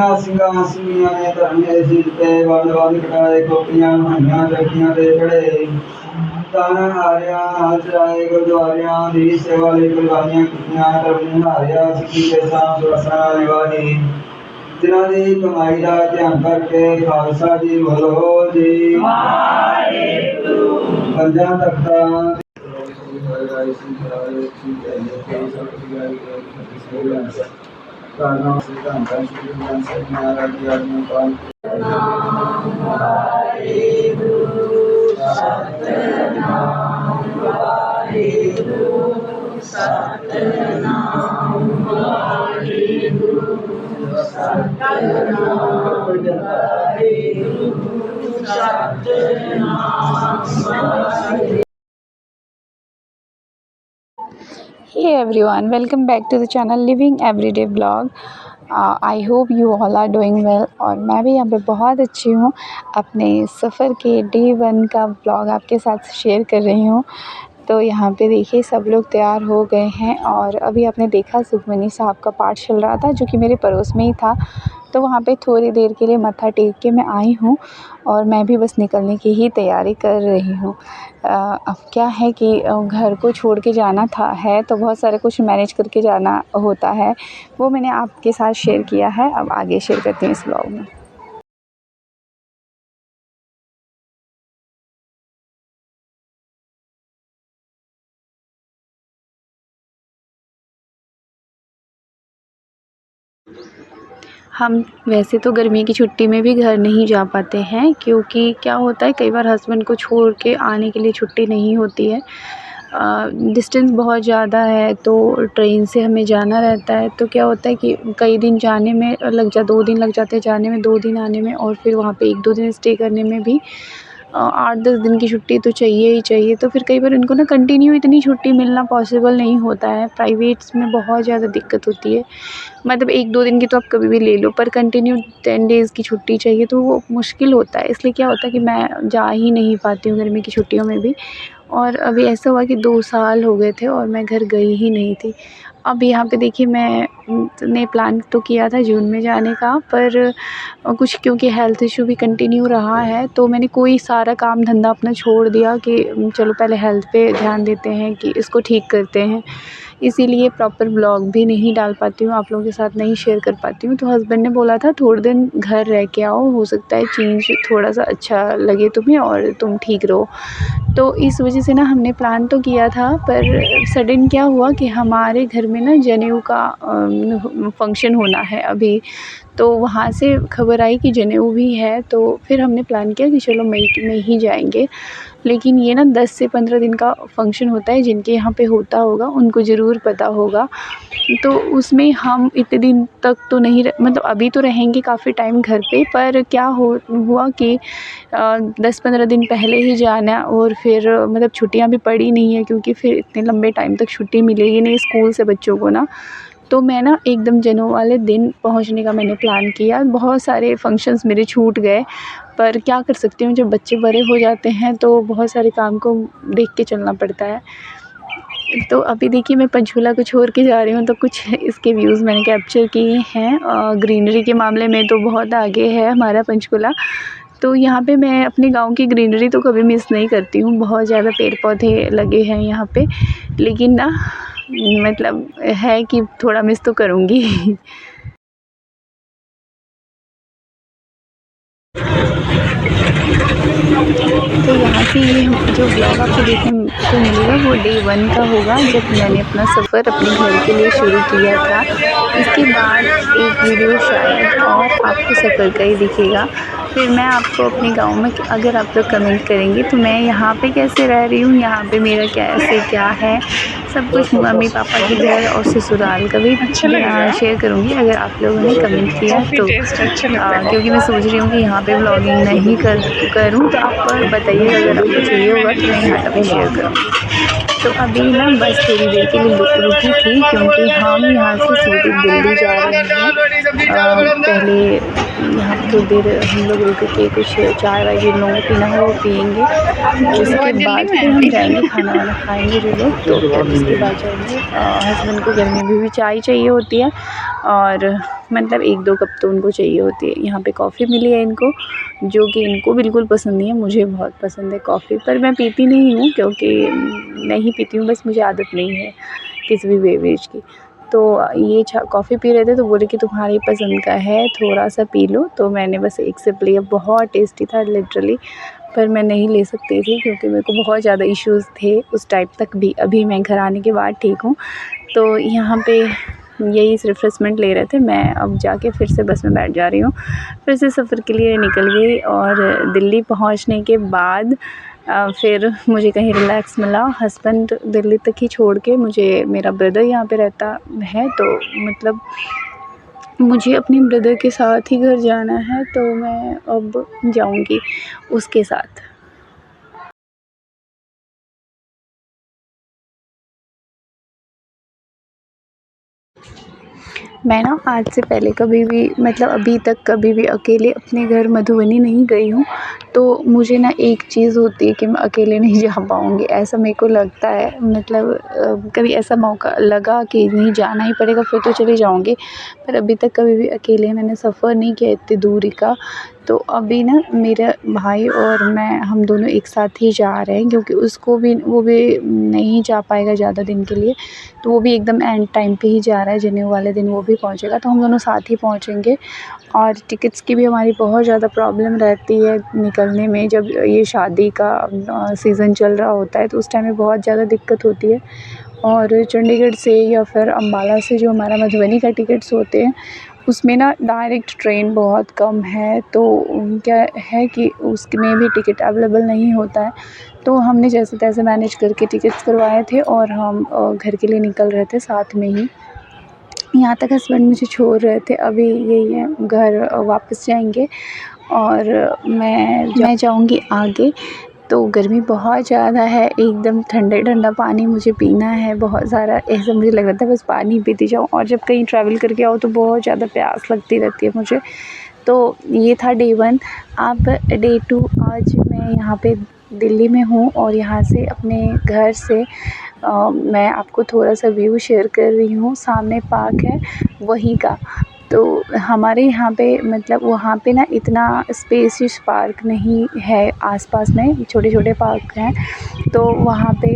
जिन्ना सिंगा सिंगियां ने धरने सीते वंड वंड कटाए कोपियां हाइयां लड़कियां दे चढ़े ताना हारिया नाल चराए गुरुद्वारियां दी सेवा ले कुर्बानियां कीतियां धर्म हारिया सिक्खी के साथ सुरसना निवाही जिन्हां दी कमाई दा ध्यान करके खालसा जी बोलो जी पंजां तख्तां कारणों से धन श्री गुरु साहिब महाराज की आज्ञा पालन Hey everyone, welcome back to the channel Living Everyday Vlog. I hope you all are doing well. और मैं भी यहाँ पे बहुत अच्छी हूँ। अपने सफ़र के डे 1 का व्लॉग आपके साथ शेयर कर रही हूँ। तो यहाँ पे देखिए सब लोग तैयार हो गए हैं और अभी आपने देखा सुखमनी साहब का पाठ चल रहा था जो कि मेरे पड़ोस में ही था। तो वहाँ पे थोड़ी देर के लिए मत्था टेक के मैं आई हूँ और मैं भी बस निकलने की ही तैयारी कर रही हूँ। अब क्या है कि घर को छोड़ के जाना है तो बहुत सारे कुछ मैनेज करके जाना होता है, वो मैंने आपके साथ शेयर किया है। अब आगे शेयर करती हूँ इस व्लॉग में। हम वैसे तो गर्मी की छुट्टी में भी घर नहीं जा पाते हैं, क्योंकि क्या होता है कई बार हस्बैंड को छोड़ के आने के लिए छुट्टी नहीं होती है। डिस्टेंस बहुत ज़्यादा है तो ट्रेन से हमें जाना रहता है। तो क्या होता है कि कई दिन जाने में लग 2 दिन लग जाते हैं जाने में, 2 दिन आने में, और फिर वहाँ पे 1-2 दिन स्टे करने में भी 8-10 दिन की छुट्टी तो चाहिए ही चाहिए। तो फिर कई बार उनको ना कंटिन्यू इतनी छुट्टी मिलना पॉसिबल नहीं होता है। प्राइवेट्स में बहुत ज़्यादा दिक्कत होती है। मतलब 1-2 दिन की तो आप कभी भी ले लो, पर कंटिन्यू 10 डेज़ की छुट्टी चाहिए तो वो मुश्किल होता है। इसलिए क्या होता है कि मैं जा ही नहीं पाती हूँ गर्मी की छुट्टियों में भी। और अभी ऐसा हुआ कि 2 साल हो गए थे और मैं घर गई ही नहीं थी। अब यहाँ पे देखिए मैंने प्लान तो किया था जून में जाने का, पर कुछ क्योंकि हेल्थ इशू भी कंटिन्यू रहा है तो मैंने कोई सारा काम धंधा अपना छोड़ दिया कि चलो पहले हेल्थ पे ध्यान देते हैं कि इसको ठीक करते हैं। इसीलिए प्रॉपर व्लॉग भी नहीं डाल पाती हूँ, आप लोगों के साथ नहीं शेयर कर पाती हूँ। तो हस्बैंड ने बोला था थोड़े दिन घर रह के आओ, हो सकता है चेंज थोड़ा सा अच्छा लगे तुम्हें और तुम ठीक रहो। तो इस वजह से ना हमने प्लान तो किया था, पर सडन क्या हुआ कि हमारे घर में ना जनेऊ का फंक्शन होना है अभी। तो वहाँ से खबर आई कि जनेऊ भी है, तो फिर हमने प्लान किया कि चलो मई में ही जाएंगे। लेकिन ये ना 10 से 15 दिन का फंक्शन होता है, जिनके यहाँ पे होता होगा उनको ज़रूर पता होगा। तो उसमें हम इतने दिन तक तो नहीं मतलब अभी तो रहेंगे काफ़ी टाइम घर पे, पर क्या हुआ कि 10-15 दिन पहले ही जाना, और फिर मतलब छुट्टियां भी पड़ी नहीं है, क्योंकि फिर इतने लंबे टाइम तक छुट्टी मिलेगी नहीं स्कूल से बच्चों को ना। तो मैं ना एकदम जनेऊ वाले दिन पहुंचने का मैंने प्लान किया। बहुत सारे फंक्शंस मेरे छूट गए, पर क्या कर सकती हूँ, जब बच्चे बड़े हो जाते हैं तो बहुत सारे काम को देख के चलना पड़ता है। तो अभी देखिए मैं पंचकूला को छोड़ के जा रही हूँ, तो कुछ इसके व्यूज़ मैंने कैप्चर किए हैं। ग्रीनरी के मामले में तो बहुत आगे है हमारा पंचकूला। तो यहाँ पे मैं अपने गांव की ग्रीनरी तो कभी मिस नहीं करती हूँ, बहुत ज़्यादा पेड़ पौधे लगे हैं यहाँ पे। लेकिन ना मतलब है कि थोड़ा मिस तो करूँगी। तो यहाँ से ये जो ब्लॉग आपको देखने को मिलेगा वो डे 1 का होगा, जब मैंने अपना सफ़र अपने घर के लिए शुरू किया था। इसके बाद एक वीडियो शायद और आपको सफ़र का ही दिखेगा। फिर मैं आपको अपने गांव में, अगर आप लोग कमेंट करेंगे तो मैं यहाँ पे कैसे रह रही हूँ, यहाँ पे मेरा कैसे क्या है, सब कुछ मम्मी पापा के घर और ससुराल का भी शेयर करूँगी अगर आप लोगों ने कमेंट किया तो। क्योंकि मैं सोच रही हूँ कि यहाँ पे व्लॉगिंग नहीं करूँ, तो आप बताइए अगर आपको चाहिए होगा तो मैं यहाँ का भी शेयर करूँगी। तो अभी ना बस थोड़ी देर के लिए रुकी थी क्योंकि हम यहाँ से सीधे दिल्ली जा रहे हैं। पहले यहाँ पे थोड़ी देर हम लोग रुक के कुछ चाय वाय जिन लोगों को पीना हो वो पियेंगे, उसके बाद फिर हम जाएंगे खाना वाना खाएंगे जो लोग, तो फिर उसके बाद जाएंगे। हस्बैंड को गर्मी में भी चाय चाहिए होती है और मतलब 1-2 कप तो उनको चाहिए होती है। यहाँ पे कॉफ़ी मिली है इनको, जो कि इनको बिल्कुल पसंद नहीं है, मुझे बहुत पसंद है कॉफ़ी, पर मैं पीती नहीं हूँ क्योंकि नहीं पीती हूँ, बस मुझे आदत नहीं है किसी भी बेवरेज की। तो ये कॉफ़ी पी रहे थे तो बोले कि तुम्हारी पसंद का है थोड़ा सा पी लो, तो मैंने बस एक सिप लिया। बहुत टेस्टी था लिटरली, पर मैं नहीं ले सकती थी क्योंकि मेरे को बहुत ज़्यादा इश्यूज़ थे उस टाइम तक भी। अभी मैं घर आने के बाद ठीक हूँ। तो यहाँ पे यही रिफ्रेशमेंट ले रहे थे। मैं अब जाके फिर से बस में बैठ जा रही हूँ, फिर से सफ़र के लिए निकल गई। और दिल्ली पहुँचने के बाद फिर मुझे कहीं रिलैक्स मिला। हस्बैंड दिल्ली तक ही छोड़ के, मुझे मेरा ब्रदर यहाँ पे रहता है, तो मतलब मुझे अपने ब्रदर के साथ ही घर जाना है, तो मैं अब जाऊँगी उसके साथ। मैं ना आज से पहले कभी भी मतलब अभी तक कभी भी अकेले अपने घर मधुबनी नहीं गई हूँ, तो मुझे ना एक चीज़ होती है कि मैं अकेले नहीं जा पाऊँगी, ऐसा मेरे को लगता है। मतलब कभी ऐसा मौका लगा कि नहीं जाना ही पड़ेगा फिर तो चली जाऊँगी, पर अभी तक कभी भी अकेले मैंने सफ़र नहीं किया इतनी दूरी का। तो अभी ना मेरा भाई और मैं हम दोनों एक साथ ही जा रहे हैं क्योंकि उसको भी वो भी नहीं जा पाएगा ज़्यादा दिन के लिए, तो वो भी एकदम एंड टाइम पे ही जा रहा है, जनेऊ वाले दिन वो भी पहुंचेगा, तो हम दोनों साथ ही पहुंचेंगे। और टिकट्स की भी हमारी बहुत ज़्यादा प्रॉब्लम रहती है निकलने में, जब ये शादी का सीज़न चल रहा होता है तो उस टाइम में बहुत ज़्यादा दिक्कत होती है। और चंडीगढ़ से या फिर अम्बाला से जो हमारा मधुबनी का टिकट्स होते हैं उसमें ना डायरेक्ट ट्रेन बहुत कम है, तो क्या है कि उसमें भी टिकट अवेलेबल नहीं होता है। तो हमने जैसे तैसे मैनेज करके टिकट्स करवाए थे और हम घर के लिए निकल रहे थे साथ में ही। यहाँ तक हस्बैंड मुझे छोड़ रहे थे, अभी यही है घर वापस जाएंगे और मैं जाऊँगी आगे। तो गर्मी बहुत ज़्यादा है, एकदम ठंडा पानी मुझे पीना है बहुत सारा, ऐसा मुझे लग रहा था बस पानी पीती जाऊँ। और जब कहीं ट्रैवल करके आओ तो बहुत ज़्यादा प्यास लगती रहती है मुझे। तो ये था डे 1। अब डे 2 आज मैं यहाँ पे दिल्ली में हूँ और यहाँ से अपने घर से मैं आपको थोड़ा सा व्यू शेयर कर रही हूँ। सामने पार्क है वहीं का, तो हमारे यहाँ पे मतलब वहाँ पे ना इतना स्पेसियस पार्क नहीं है, आसपास में छोटे छोटे पार्क हैं, तो वहाँ पे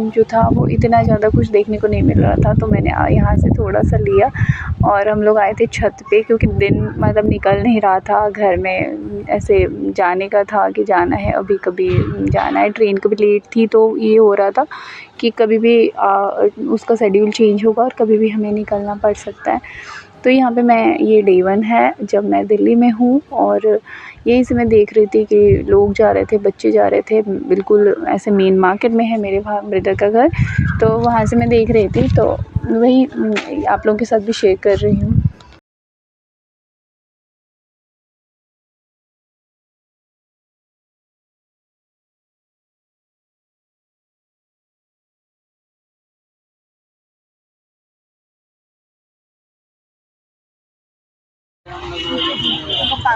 जो था वो इतना ज़्यादा कुछ देखने को नहीं मिल रहा था। तो मैंने यहाँ से थोड़ा सा लिया और हम लोग आए थे छत पे क्योंकि दिन मतलब निकल नहीं रहा था घर में, ऐसे जाने का था कि जाना है अभी कभी जाना है। ट्रेन कभी लेट थी तो ये हो रहा था कि कभी भी उसका शेड्यूल चेंज होगा और कभी भी हमें निकलना पड़ सकता है। तो यहाँ पे मैं ये डे 1 है जब मैं दिल्ली में हूँ और यहीं से मैं देख रही थी कि लोग जा रहे थे, बच्चे जा रहे थे, बिल्कुल ऐसे मेन मार्केट में है मेरे ब्रदर का घर, तो वहाँ से मैं देख रही थी, तो वही आप लोगों के साथ भी शेयर कर रही हूँ।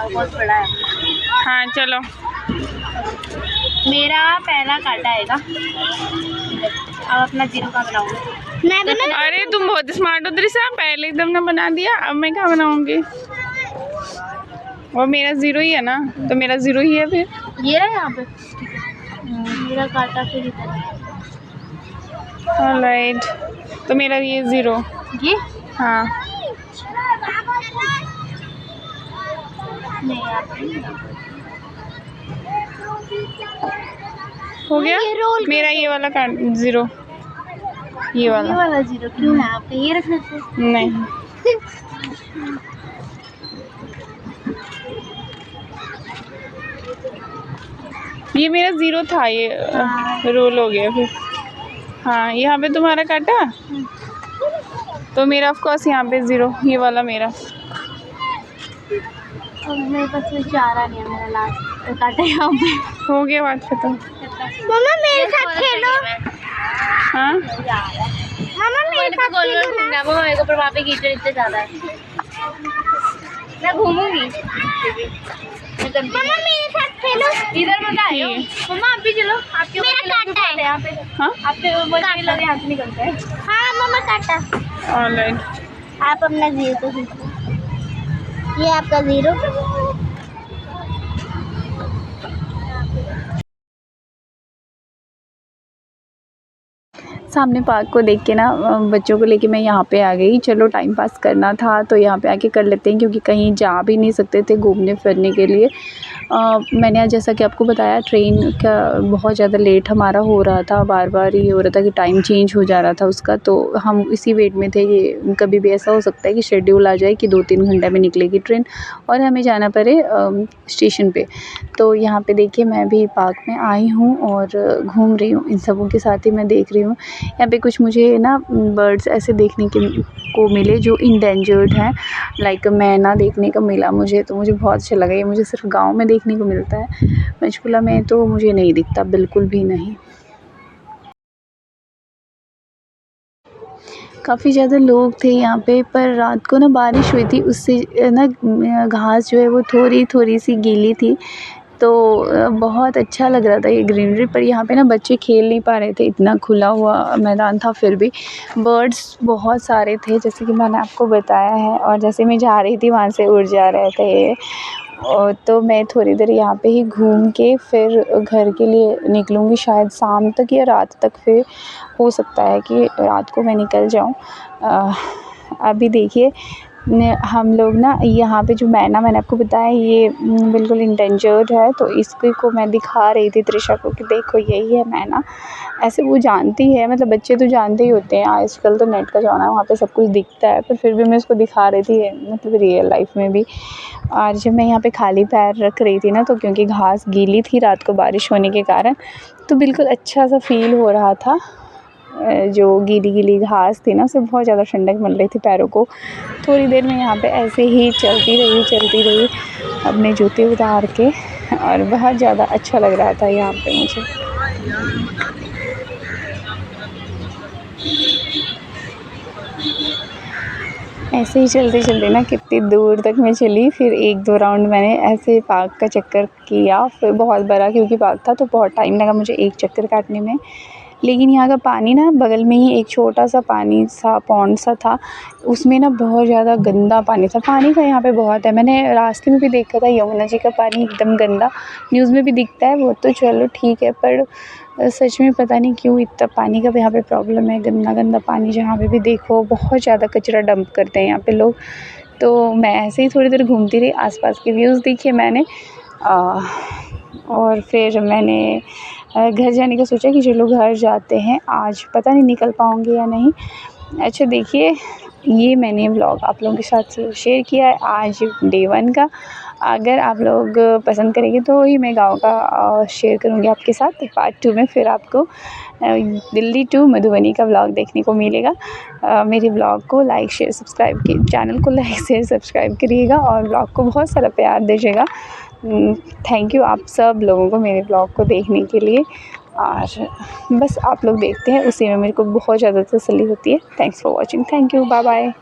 बहुत बड़ा है। हाँ चलो, मेरा पहला काटा आएगा, अब अपना 0 का बनाऊंगी मैं बना। अरे तुम बहुत स्मार्ट हो दृश्या, पहले एकदम ना बना दिया, अब मैं क्या बनाऊंगी? वो मेरा 0 ही है ना, तो मेरा 0 ही है फिर। ये रहा यहाँ पे, मेरा काटा फिर ऑलराइट, तो मेरा ये 0। ये हाँ नहीं यार, हो गया मेरा ये वाला काट 0, ये वाला 0 क्यों है आपका? ये रखना चाहिए। नहीं, ये मेरा 0 था, ये रोल हो गया फिर। हाँ यहाँ पे तुम्हारा काटा, तो मेरा ऑफ कोर्स यहाँ पे 0, ये वाला मेरा। अब मेरे पास कोई चारा नहीं है, मेरा लास्ट काटा यहाँ पे हो गया बात खत्म। मम्मा मेरे साथ खेलो। हाँ मामा मेरे साथ गोल गोल घूमना है, वो मेरे को, पर वहाँ पे कीचड़ इतने ज़्यादा है। मैं घूमूंगी। मामा मेरे साथ खेलो। इधर मत आइयो। मामा आप भी चलो। आपके मेरा काटा है यहाँ पे। हाँ आपके मुझे लगे यहाँ से निकलते हैं। हाँ मामा काटा। ऑनलाइन आप अपना 0 तो खींचो। ये आपका 0। सामने पार्क को देख के ना बच्चों को लेके मैं यहाँ पे आ गई। चलो टाइम पास करना था तो यहाँ पे आके कर लेते हैं, क्योंकि कहीं जा भी नहीं सकते थे घूमने फिरने के लिए। मैंने आज जैसा कि आपको बताया ट्रेन का बहुत ज़्यादा लेट हमारा हो रहा था, बार बार ये हो रहा था कि टाइम चेंज हो जा रहा था उसका, तो हम इसी वेट में थे कि कभी भी ऐसा हो सकता है कि शेड्यूल आ जाए कि 2-3 घंटे में निकलेगी ट्रेन और हमें जाना पड़े स्टेशन पे। तो यहाँ पे देखिए मैं भी पार्क में आई हूँ और घूम रही हूँ, इन सबों के साथ ही मैं देख रही हूँ। यहाँ पे कुछ मुझे ना बर्ड्स ऐसे देखने को मिले जो इंडेंजर्ड हैं, लाइक मैना देखने को मिला मुझे, तो मुझे बहुत अच्छा लगा। ये मुझे सिर्फ गांव में देखने को मिलता है, पंचकुला में तो मुझे नहीं दिखता, बिल्कुल भी नहीं। काफ़ी ज़्यादा लोग थे यहाँ पे, पर रात को ना बारिश हुई थी, उससे ना घास जो है वो थोड़ी थोड़ी सी गीली थी, तो बहुत अच्छा लग रहा था ये ग्रीनरी। पर यहाँ पे ना बच्चे खेल नहीं पा रहे थे, इतना खुला हुआ मैदान था। फिर भी बर्ड्स बहुत सारे थे जैसे कि मैंने आपको बताया है, और जैसे मैं जा रही थी वहाँ से उड़ जा रहे थे। और तो मैं थोड़ी देर यहाँ पे ही घूम के फिर घर के लिए निकलूँगी, शायद शाम तक या रात तक, फिर हो सकता है कि रात को मैं निकल जाऊँ। अभी देखिए हम लोग ना यहाँ पे जो मैना मैंने आपको बताया ये बिल्कुल इंडेंजर्ड है, तो इसको को मैं दिखा रही थी त्रिशा को कि देखो यही है मैना। ऐसे वो जानती है, मतलब बच्चे तो जानते ही होते हैं, आजकल तो नेट का ज़माना है, वहाँ पे सब कुछ दिखता है, पर फिर भी मैं उसको दिखा रही थी, मतलब रियल लाइफ में भी। और जब मैं यहाँ पे खाली पैर रख रही थी ना, तो क्योंकि घास गीली थी रात को बारिश होने के कारण, तो बिल्कुल अच्छा सा फील हो रहा था। जो गीली गीली घास थी ना, उससे बहुत ज़्यादा ठंडक मिल रही थी पैरों को। थोड़ी देर में यहाँ पे ऐसे ही चलती रही अपने जूते उतार के, और बहुत ज़्यादा अच्छा लग रहा था यहाँ पे मुझे। ऐसे ही चलते ना कितनी दूर तक मैं चली, फिर 1-2 राउंड मैंने ऐसे पार्क का चक्कर किया, फिर बहुत बड़ा क्योंकि पार्क था तो बहुत टाइम लगा मुझे एक चक्कर काटने में। लेकिन यहाँ का पानी ना, बगल में ही एक छोटा सा पानी सा पॉन्ड सा था, उसमें ना बहुत ज़्यादा गंदा पानी था। पानी का यहाँ पे बहुत है, मैंने रास्ते में भी देखा था यमुना जी का पानी एकदम गंदा, न्यूज़ में भी दिखता है वो तो चलो ठीक है, पर सच में पता नहीं क्यों इतना पानी का यहाँ पे प्रॉब्लम है। गंदा पानी जहाँ पे भी देखो, बहुत ज़्यादा कचरा डंप करते हैं यहाँ पे लोग। तो मैं ऐसे ही थोड़ी देर घूमती रही, आसपास के व्यूज़ देखे मैंने, और फिर मैंने घर जाने का सोचा कि चलो घर जाते हैं, आज पता नहीं निकल पाऊँगी या नहीं। अच्छा देखिए, ये मैंने व्लॉग आप लोगों के साथ शेयर किया है आज डे 1 का। अगर आप लोग पसंद करेंगे तो ही मैं गाँव का शेयर करूँगी आपके साथ। पार्ट 2 में फिर आपको दिल्ली टू मधुबनी का व्लॉग देखने को मिलेगा। मेरे व्लॉग को लाइक शेयर सब्सक्राइब चैनल को लाइक शेयर सब्सक्राइब करिएगा और व्लॉग को बहुत सारा प्यार दीजिएगा। थैंक यू आप सब लोगों को मेरे ब्लॉग को देखने के लिए, और बस आप लोग देखते हैं उसी में मेरे को बहुत ज़्यादा तसल्ली होती है। Thanks for watching, thank you, bye bye.